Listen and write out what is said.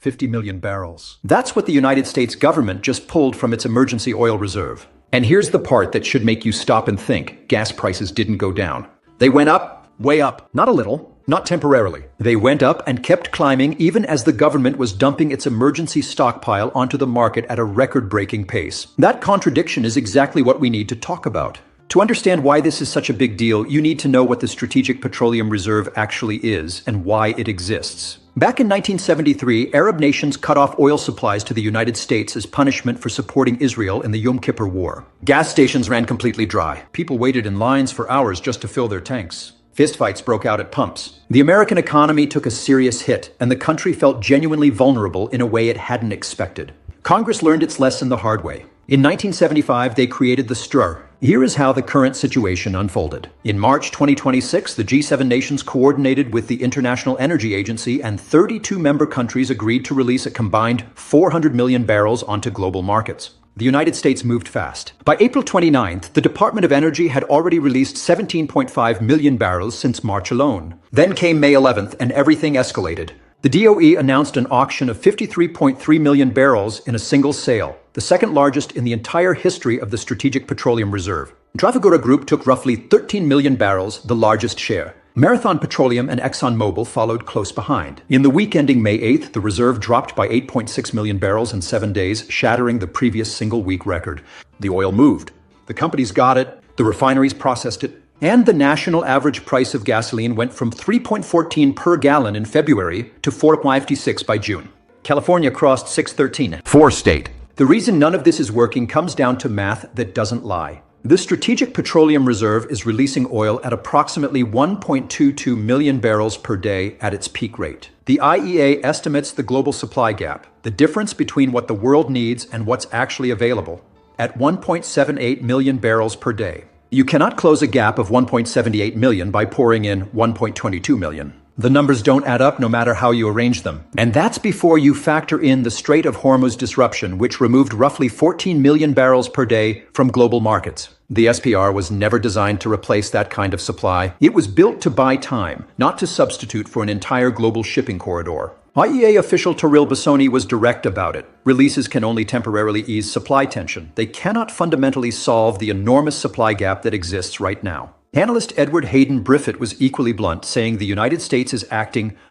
50 million barrels. That's what the United States government just pulled from its emergency oil reserve. And here's the part that should make you stop and think. Gas prices didn't go down. They went up, way up. Not a little, not temporarily. They went up and kept climbing even as the government was dumping its emergency stockpile onto the market at a record-breaking pace. That contradiction is exactly what we need to talk about. To understand why this is such a big deal, you need to know what the Strategic Petroleum Reserve actually is and why it exists. Back in 1973, Arab nations cut off oil supplies to the United States as punishment for supporting Israel in the Yom Kippur War. Gas stations ran completely dry. People waited in lines for hours just to fill their tanks. Fistfights broke out at pumps. The American economy took a serious hit, and the country felt genuinely vulnerable in a way it hadn't expected. Congress learned its lesson the hard way. In 1975, they created the SPR. Here is how the current situation unfolded. In March 2026, the G7 nations coordinated with the International Energy Agency, and 32 member countries agreed to release a combined 400 million barrels onto global markets. The United States moved fast. By April 29th, the Department of Energy had already released 17.5 million barrels since March alone. Then came May 11th, and everything escalated. The DOE announced an auction of 53.3 million barrels in a single sale, the second largest in the entire history of the Strategic Petroleum Reserve. Trafigura Group took roughly 13 million barrels, the largest share. Marathon Petroleum and ExxonMobil followed close behind. In the week ending May 8th, the reserve dropped by 8.6 million barrels in 7 days, shattering the previous single-week record. The oil moved. The companies got it, the refineries processed it, and the national average price of gasoline went from $3.14 per gallon in February to $4.56 by June. California crossed $6.13. State. The reason none of this is working comes down to math that doesn't lie. The Strategic Petroleum Reserve is releasing oil at approximately 1.22 million barrels per day at its peak rate. The IEA estimates the global supply gap, the difference between what the world needs and what's actually available, at 1.78 million barrels per day. You cannot close a gap of 1.78 million by pouring in 1.22 million. The numbers don't add up no matter how you arrange them. And that's before you factor in the Strait of Hormuz disruption, which removed roughly 14 million barrels per day from global markets. The SPR was never designed to replace that kind of supply. It was built to buy time, not to substitute for an entire global shipping corridor. IEA official Toril Bassoni was direct about it. Releases can only temporarily ease supply tension. They cannot fundamentally solve the enormous supply gap that exists right now. Analyst Edward Hayden Briffett was equally blunt, saying the United States is acting